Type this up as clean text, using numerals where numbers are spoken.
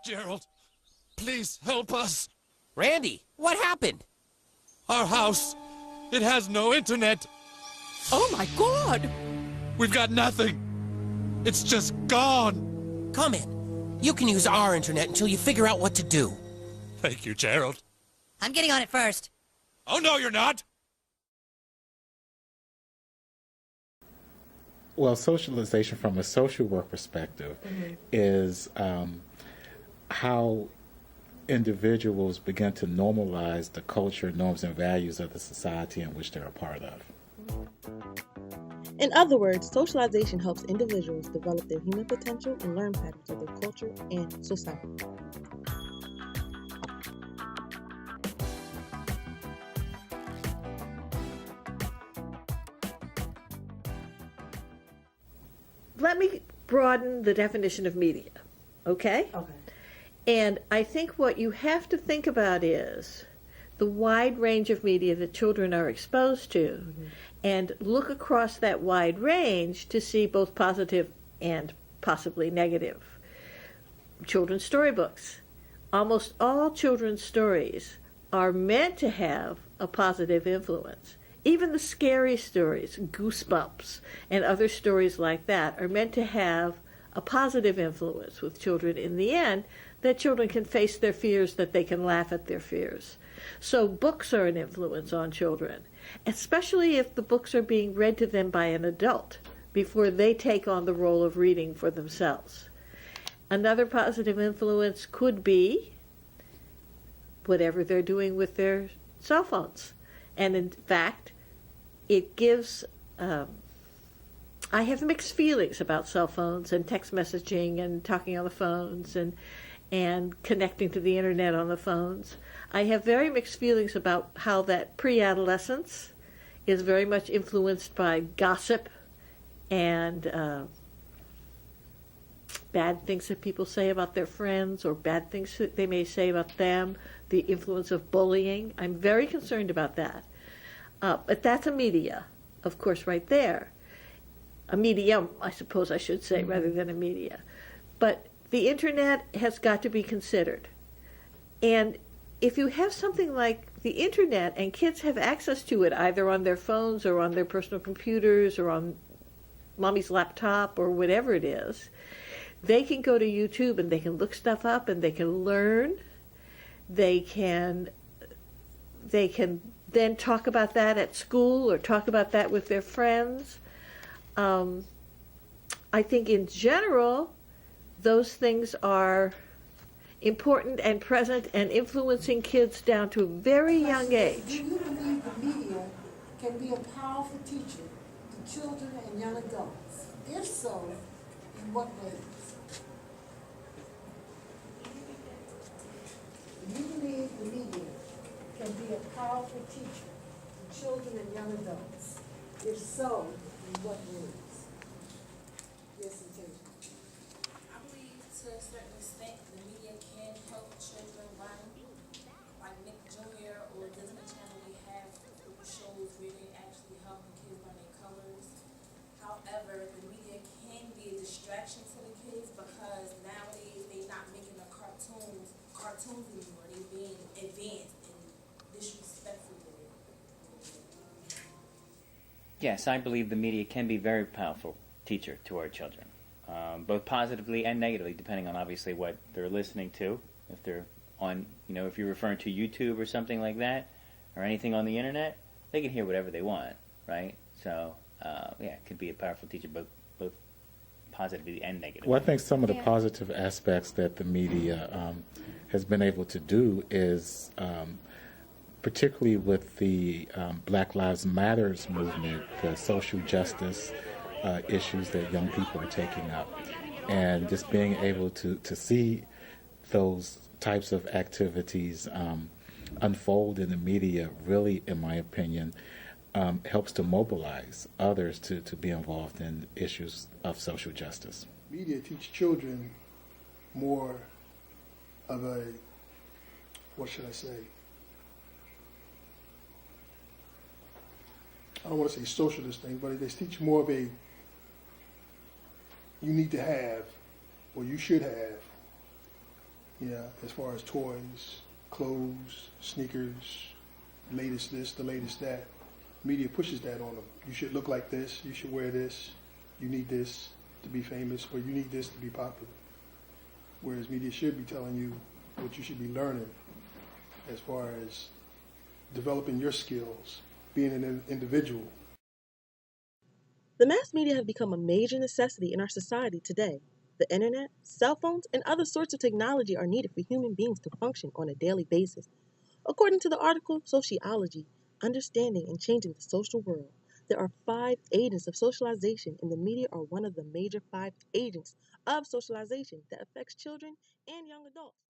Gerald, please help us. Randy, what happened? Our house, it has no internet. Oh my God! We've got nothing. It's just gone. Come in. You can use our internet until you figure out what to do. Thank you, Gerald. I'm getting on it first. Oh, no, you're not. Well, socialization from a social work perspective is how individuals begin to normalize the culture, norms, and values of the society in which they're a part of. In other words, socialization helps individuals develop their human potential and learn patterns of their culture and society. Let me broaden the definition of media, okay? Okay. And I think what you have to think about is the wide range of media that children are exposed to, and look across that wide range to see both positive and possibly negative. Children's storybooks. Almost all children's stories are meant to have a positive influence. Even the scary stories, Goosebumps, and other stories like that, are meant to have a positive influence with children in the end, that children can face their fears, that they can laugh at their fears. So books are an influence on children, especially if the books are being read to them by an adult before they take on the role of reading for themselves. Another positive influence could be whatever they're doing with their cell phones. And in fact, it gives, I have mixed feelings about cell phones and text messaging and talking on the phones and connecting to the internet on the phones. I have very mixed feelings about how that pre-adolescence is very much influenced by gossip and bad things that people say about their friends or bad things that they may say about them, the influence of bullying. I'm very concerned about that. But that's a media, of course, right there. A medium, I suppose I should say, rather than a media. But the internet has got to be considered. And if you have something like the internet and kids have access to it either on their phones or on their personal computers or on mommy's laptop or whatever it is, they can go to YouTube and they can look stuff up and they can learn. They can then talk about that at school or talk about that with their friends. I think in general, those things are important and present and influencing kids down to a very young age. Do you believe the media can be a powerful teacher to children and young adults? If so, in what ways? Do you believe the media can be a powerful teacher to children and young adults? If so, in what ways? Yes, Intention. I believe to a certain extent the media can help children learn. Like Nick Jr. or Disney Channel, we have shows where they actually help the kids learn their colors. However, the media can be a distraction to the kids because nowadays they're not making the cartoons anymore. They're being advanced and disrespectful with it. Yes, I believe the media can be a very powerful teacher to our children, both positively and negatively, depending on obviously what they're listening to. If they're on, if you're referring to YouTube or something like that, or anything on the internet, they can hear whatever they want, right? So, it could be a powerful teacher, both positively and negatively. Well, I think some of the positive aspects that the media has been able to do is, particularly with the Black Lives Matters movement, the social justice issues that young people are taking up, and just being able to see those types of activities unfold in the media really, in my opinion, helps to mobilize others to be involved in issues of social justice. Media teach children more of a, what should I say? I don't want to say socialist thing, but they teach more of a you need to have, or you should have, Yeah, as far as toys, clothes, sneakers, latest this, the latest that. Media pushes that on them. You should look like this. You should wear this. You need this to be famous, or you need this to be popular. Whereas media should be telling you what you should be learning as far as developing your skills, being an individual. The mass media have become a major necessity in our society today. The internet, cell phones, and other sorts of technology are needed for human beings to function on a daily basis. According to the article Sociology, Understanding and Changing the Social World, there are 5 agents of socialization, and the media are one of the major 5 agents of socialization that affects children and young adults.